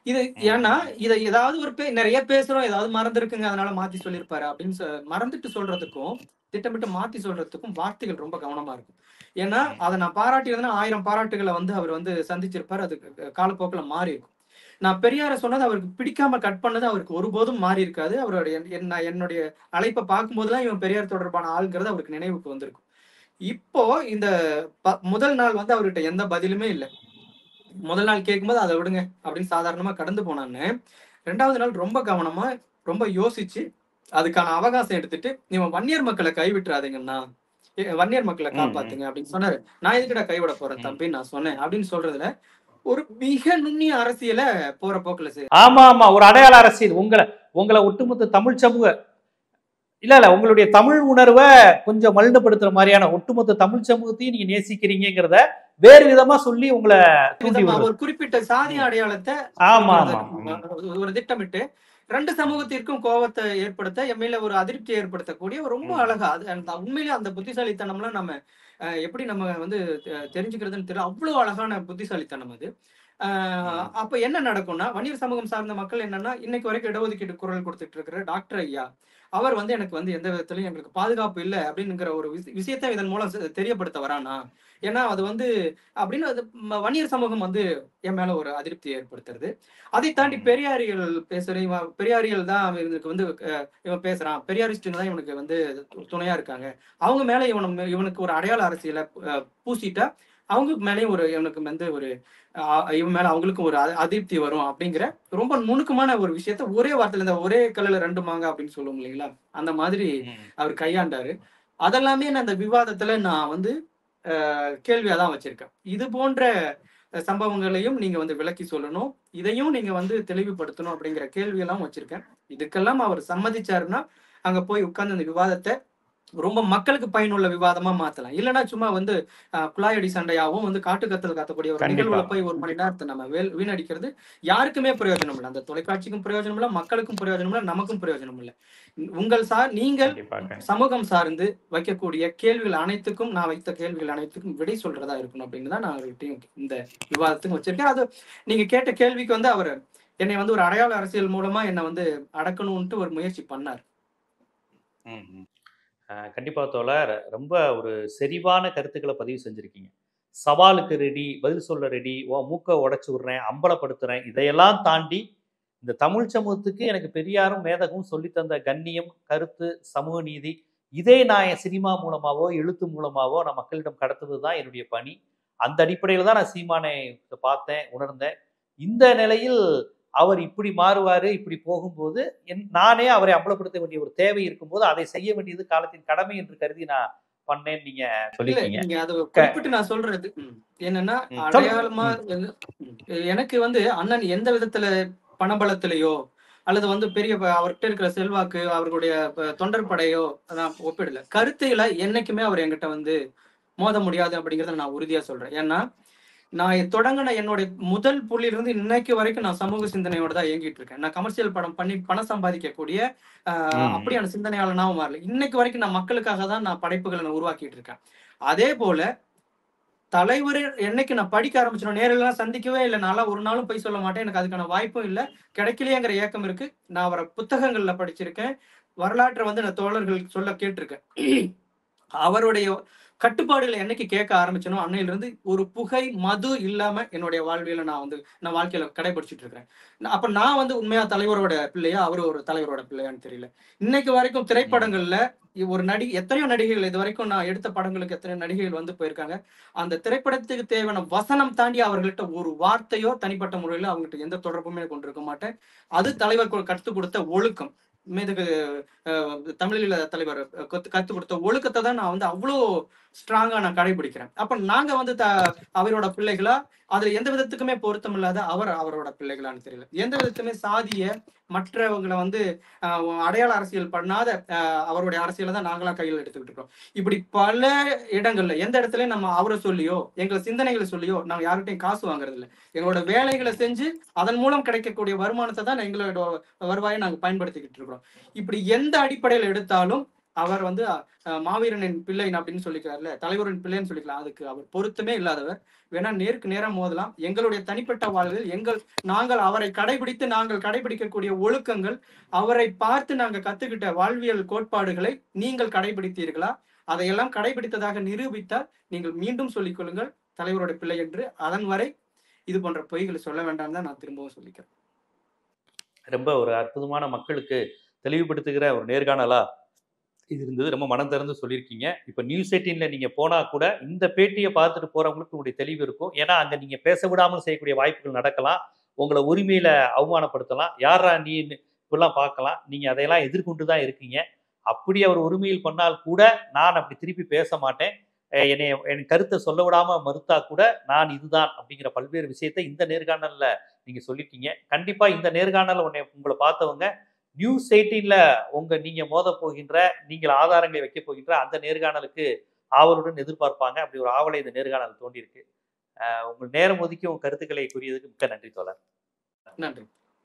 இது ஏன்னா இதை ஏதாவது ஒரு நிறைய பேசுறோம், ஏதாவது மறந்துருக்குங்க அதனால மாத்தி சொல்லியிருப்பாரு அப்படின்னு மறந்துட்டு சொல்றதுக்கும் திட்டமிட்டு மாத்தி சொல்றதுக்கும் வார்த்தைகள் ரொம்ப கவனமா இருக்கும். ஏன்னா அதை நான் பாராட்டியிருந்தேன்னா 1000 பாராட்டுகளை வந்து அவர் வந்து சந்திச்சிருப்பாரு. அது காலப்போக்கில் மாறி இருக்கும். நான் பெரியார சொன்னது அவருக்கு பிடிக்காம கட் பண்ணது அவருக்கு ஒருபோதும் மாறி இருக்காது. அவருடைய என்னுடைய அழைப்பை பார்க்கும்போதுலாம் இவன் பெரியார் தொடர்பான ஆளுங்கிறது அவருக்கு நினைவுக்கு வந்திருக்கும். இப்போ இந்த முதல் நாள் வந்து அவர்கிட்ட எந்த பதிலுமே இல்லை. முதல் நாள் கேட்கும்போது அதை விடுங்க அப்படின்னு சாதாரணமா கடந்து போனான்னு, 2வது நாள் ரொம்ப கவனமா ரொம்ப யோசிச்சு அதுக்கான அவகாசம் எடுத்துட்டு, இவன் வன்னியர் மக்களை கைவிட்டுறாதீங்கன்னா, வன்னியர் மக்களை காப்பாத்துங்க அப்படின்னு சொன்னாரு. நான் எதுக்கிட்ட கைவிட போறேன் தம்பின்னு நான் சொன்னேன் அப்படின்னு சொல்றதுல ஒரு மிக நுண்ணிய அரசியலை போற போக்குல ஆமா ஆமா ஒரு அடையாள அரசியல் உங்களை ஒட்டுமொத்த தமிழ் சமூக இல்ல உங்களுடைய தமிழ் உணர்வை கொஞ்சம் மலினப்படுத்துற மாதிரியான ஒட்டுமொத்த தமிழ் சமூகத்தையும் நீங்க நேசிக்கிறீங்கிறத வேறு விதமா சொல்லி உங்களை ஒரு குறிப்பிட்ட சாதி அடையாளத்தை ஒரு திட்டமிட்டு 2 சமூகத்திற்கும் கோபத்தை ஏற்படுத்த எம்மையில ஒரு அதிருப்தியை ஏற்படுத்தக்கூடிய ரொம்ப அழகா அது உண்மையிலே அந்த புத்திசாலித்தனம்லாம் நம்ம எப்படி நம்ம வந்து தெரிஞ்சுக்கிறதுன்னு தெரியல. அவ்வளவு அழகான புத்திசாலித்தனம் அது. அப்ப என்ன நடக்கும்னா வன்னியர் சமூகம் சார்ந்த மக்கள் என்னன்னா இன்னைக்கு வரைக்கும் இடஒதுக்கீடு குரல் கொடுத்துட்டு இருக்கிற டாக்டர் ஐயா அவர் வந்து எனக்கு வந்து எந்த விதத்திலையும் எங்களுக்கு பாதுகாப்பு இல்லை அப்படிங்கிற ஒரு விஷயத்த இதன் மூலம் தெரியப்படுத்த வரானா. ஏன்னா அது வந்து அப்படின்னு அது வன்னியர் சமூகம் வந்து என் மேல ஒரு அதிருப்தியை ஏற்படுத்துறது. அதை தாண்டி பெரியாரிகள் பெரியாரிகள் தான் இவனுக்கு வந்து இவன் பேசுறான், பெரியாரிஸ்டுங்க தான் இவனுக்கு வந்து துணையா இருக்காங்க, அவங்க மேல இவனுக்கு ஒரு அடையாள அரசியலை பூசிட்டா அவங்க மேலேயும் ஒரு இவனுக்கு வந்து ஒரு இவன் மேல அவங்களுக்கும் ஒரு அதிருப்தி வரும் அப்படிங்கிற ரொம்ப நுணுக்கமான ஒரு விஷயத்த ஒரே வார்த்தையில இந்த ஒரே கல்லுல 2 மாங்க அப்படின்னு சொல்லுவோம் இல்லைங்களா, அந்த மாதிரி அவர் கையாண்டாரு. அதெல்லாமே நான் அந்த விவாதத்துல நான் வந்து கேள்வியாதான் வச்சிருக்கேன். இது போன்ற சம்பவங்களையும் நீங்க வந்து விளக்கி சொல்லணும், இதையும் நீங்க வந்து தெளிவுபடுத்தணும் அப்படிங்கிற கேள்வியெல்லாம் வச்சிருக்கேன். இதுக்கெல்லாம் அவர் சம்மதிச்சாருன்னா அங்க போய் உட்கார்ந்து அந்த விவாதத்தை ரொம்ப மக்களுக்கு பயனுள்ள விவாதமா மாத்தலாம். இல்லைன்னா சும்மா வந்து குழாயடி சண்டையாவும் வந்து காட்டுக்கத்தல் காத்தக்கூடிய ஒரு நிகழ்வுல போய் 1 மணி நேரத்தை நம்ம வீணடிக்கிறது யாருக்குமே பிரயோஜனம் இல்லை. அந்த தொலைக்காட்சிக்கும் பிரயோஜனம் இல்லை, மக்களுக்கும் பிரயோஜனம் இல்லை, நமக்கும் பிரயோஜனம் இல்லை. நீங்கள் சமூகம் சார்ந்து வைக்கக்கூடிய கேள்விகள் அனைத்துக்கும் நான் வைத்த கேள்விகள் அனைத்துக்கும் விடை சொல்றதா இருக்கணும் அப்படின்னு தான் நான் அவர்கிட்டையும் இந்த விவாதத்துக்கும் வச்சிருக்கேன். அது நீங்க கேட்ட கேள்விக்கு வந்து அவர் என்னை வந்து ஒரு அடையாள அரசியல் மூலமா என்னை வந்து அடக்கணும்ட்டு ஒரு முயற்சி பண்ணார். கண்டிப்பாக தோழர், ரொம்ப ஒரு செறிவான கருத்துக்களை பதிவு செஞ்சுருக்கீங்க. சவாலுக்கு ரெடி, பதில் சொல்ல ரெடி, மூக்கை உடச்சி விட்றேன், அம்பலப்படுத்துகிறேன், இதையெல்லாம் தாண்டி இந்த தமிழ் சமூகத்துக்கு எனக்கு பெரியாரும் மேதகும் சொல்லித்தந்த கண்ணியம், கருத்து, சமூக நீதி, இதே நான் என் சினிமா மூலமாகவோ எழுத்து மூலமாகவோ நான் மக்களிடம் கடத்துவது தான் என்னுடைய பணி. அந்த அடிப்படையில் தான் நான் சீமானை பார்த்தேன், உணர்ந்தேன். இந்த நிலையில் அவர் இப்படி மாறுவாரு, இப்படி போகும்போது நானே அவரை அம்பலப்படுத்த வேண்டிய ஒரு தேவை இருக்கும்போது அதை செய்ய வேண்டியது காலத்தின் கடமை என்று கருதி நான் பண்ணேன்னு நீங்க சொல்லிருக்கீங்க. நான் சொல்றது என்னன்னா அடையாளமா எனக்கு வந்து அண்ணன் எந்த விதத்துல பணபலத்திலேயோ அல்லது வந்து பெரிய அவர்கிட்ட இருக்கிற செல்வாக்கு அவர்களுடைய தொண்டர் படையோ நான் ஒப்பிடல. கருத்தையில என்னைக்குமே அவர் என்கிட்ட வந்து மோத முடியாது அப்படிங்கறத நான் உறுதியா சொல்றேன். ஏன்னா நான் தொடங்கின என்னுடைய முதல் புள்ளியிலிருந்து இன்னைக்கு வரைக்கும் நான் சமூக சிந்தனையோட தான் இயங்கிட்டு இருக்கேன். நான் கமர்ஷியல் படம் பண்ணி பணம் சம்பாதிக்கக்கூடிய அப்படியான சிந்தனையாளனாவும் மாறல. இன்னைக்கு வரைக்கும் நான் மக்களுக்காக தான் நான் படைப்புகளை நான் உருவாக்கிட்டு இருக்கேன். அதே போல தலைவர் என்னைக்கு நான் படிக்க ஆரம்பிச்சோம், நேரெல்லாம் சந்திக்கவே இல்லை, நான்லாம் ஒரு நாளும் போய் சொல்ல மாட்டேன், எனக்கு அதுக்கான வாய்ப்பும் இல்லை, கிடைக்கலையேங்கிற ஏக்கம் இருக்கு. நான் அவரை புத்தகங்கள்ல படிச்சிருக்கேன், வரலாற்றை வந்து நான் தோழர்கள் சொல்ல கேட்டிருக்கேன். அவருடைய கட்டுப்பாடுகளை என்னைக்கு கேட்க ஆரம்பிச்சனோ அன்னையிலிருந்து ஒரு புகை மது இல்லாம என்னுடைய வாழ்வியல நான் வாழ்க்கையில கடைபிடிச்சிட்டு இருக்கிறேன். அப்ப நான் வந்து உண்மையா தலைவரோட பிள்ளையா அவரு ஒரு தலைவரோட பிள்ளையான்னு தெரியல. இன்னைக்கு வரைக்கும் திரைப்படங்கள்ல ஒரு எத்தனையோ நடிகைகள் இது வரைக்கும் நான் எடுத்த படங்களுக்கு எத்தனையோ நடிகைகள் வந்து போயிருக்காங்க. அந்த திரைப்படத்துக்கு தேவையான வசனம் தாண்டி அவர்கள்ட்ட ஒரு வார்த்தையோ தனிப்பட்ட முறையில அவங்ககிட்ட எந்த தொடர்புமே கொண்டிருக்க மாட்டேன். அது தலைவர் கற்றுக் கொடுத்த ஒழுக்கம். மேதகு தமிழீழ தலைவர் கத்துக் கொடுத்த ஒழுக்கத்தை தான் நான் வந்து அவ்வளோ ஸ்ட்ராங்கா நான் கடைபிடிக்கிறேன். அப்ப நாங்க வந்து அவரோட பிள்ளைகளா, அதுல எந்த விதத்துக்குமே பொருத்தம் இல்லாத அவரோட பிள்ளைகளான்னு தெரியல. எந்த விதத்துமே சாதிய மற்றவங்களை வந்து அடையாள அரசியல் பண்ணாத அவருடைய அரசியலை தான் நாங்களாம் கையில் எடுத்துக்கிட்டு இருக்கோம். இப்படி பல இடங்கள்ல எந்த இடத்துலயும் நம்ம அவரை சொல்லியோ எங்களை சிந்தனைகளை சொல்லியோ நாங்க யார்கிட்டையும் காசு வாங்குறது இல்லை. எங்களோட வேலைகளை செஞ்சு அதன் மூலம் கிடைக்கக்கூடிய வருமானத்தை தான் எங்களோட வருவாயை நாங்க பயன்படுத்திக்கிட்டு இருக்கிறோம். இப்படி எந்த அடிப்படையில் எடுத்தாலும் அவர் வந்து மாவீரனின் பிள்ளை அப்படின்னு சொல்லிக்கிறார்ல, தலைவரின் பிள்ளைன்னு சொல்லிக்கலாம். அதுக்கு அவர் பொருத்தமே இல்லாதவர். வேணா நேருக்கு நேரம் மோதலாம். எங்களுடைய தனிப்பட்ட வாழ்வில் நாங்கள் அவரை கடைபிடித்து நாங்கள் கடைபிடிக்கக்கூடிய ஒழுக்கங்கள், அவரை பார்த்து நாங்கள் கத்துக்கிட்ட வாழ்வியல் கோட்பாடுகளை நீங்கள் கடைபிடித்தீர்களா? அதையெல்லாம் கடைபிடித்ததாக நிரூபித்தால் நீங்கள் மீண்டும் சொல்லிக் கொள்ளுங்கள் தலைவரோட பிள்ளை என்று. அதன் வரை இது போன்ற பொய்களை சொல்ல வேண்டாம் தான் நான் திரும்பவும் சொல்லிக்கிறேன். ரொம்ப ஒரு அற்புதமான மக்களுக்கு தெளிவுபடுத்துகிற ஒரு நேர்காணலா இது இருந்தது. ரொம்ப மனம் திறந்து சொல்லியிருக்கீங்க. இப்போ நியூஸ் 18ல நீங்க போனா கூட இந்த பேட்டியை பார்த்துட்டு போறவங்களுக்கு உங்களுடைய தெளிவு இருக்கும். ஏன்னா அங்க நீங்க பேச விடாமல் செய்யக்கூடிய வாய்ப்புகள் நடக்கலாம். உங்களை உரிமையில அவமானப்படுத்தலாம். யாரா நீ இப்படிலாம் பார்க்கலாம். நீங்க அதையெல்லாம் எதிர்கொண்டு தான் இருக்கீங்க. அப்படி அவர் உரிமையில் பண்ணால் கூட நான் அப்படி திருப்பி பேச மாட்டேன். என் கருத்தை சொல்ல விடாம மறுத்தா கூட நான் இதுதான் அப்படிங்கிற பல்வேறு விஷயத்தை இந்த நேர்காணல்ல நீங்க சொல்லிட்டீங்க. கண்டிப்பா இந்த நேர்காணல் உங்களை பார்த்தவங்க நியூஸ் 18ல நீங்க மோத போகின்ற, நீங்கள் ஆதாரங்களை வைக்க போகின்ற அந்த நேர்காணலுக்கு ஆவலுடன் எதிர்பார்ப்பாங்க. அப்படி ஒரு ஆவலை இந்த நேர்காணல் தோண்டியிருக்கு. உங்கள் நேரம் ஒதுக்கி உங்க கருத்துக்களை கூறியதுக்கு மிக்க நன்றி தோழர். நன்றி.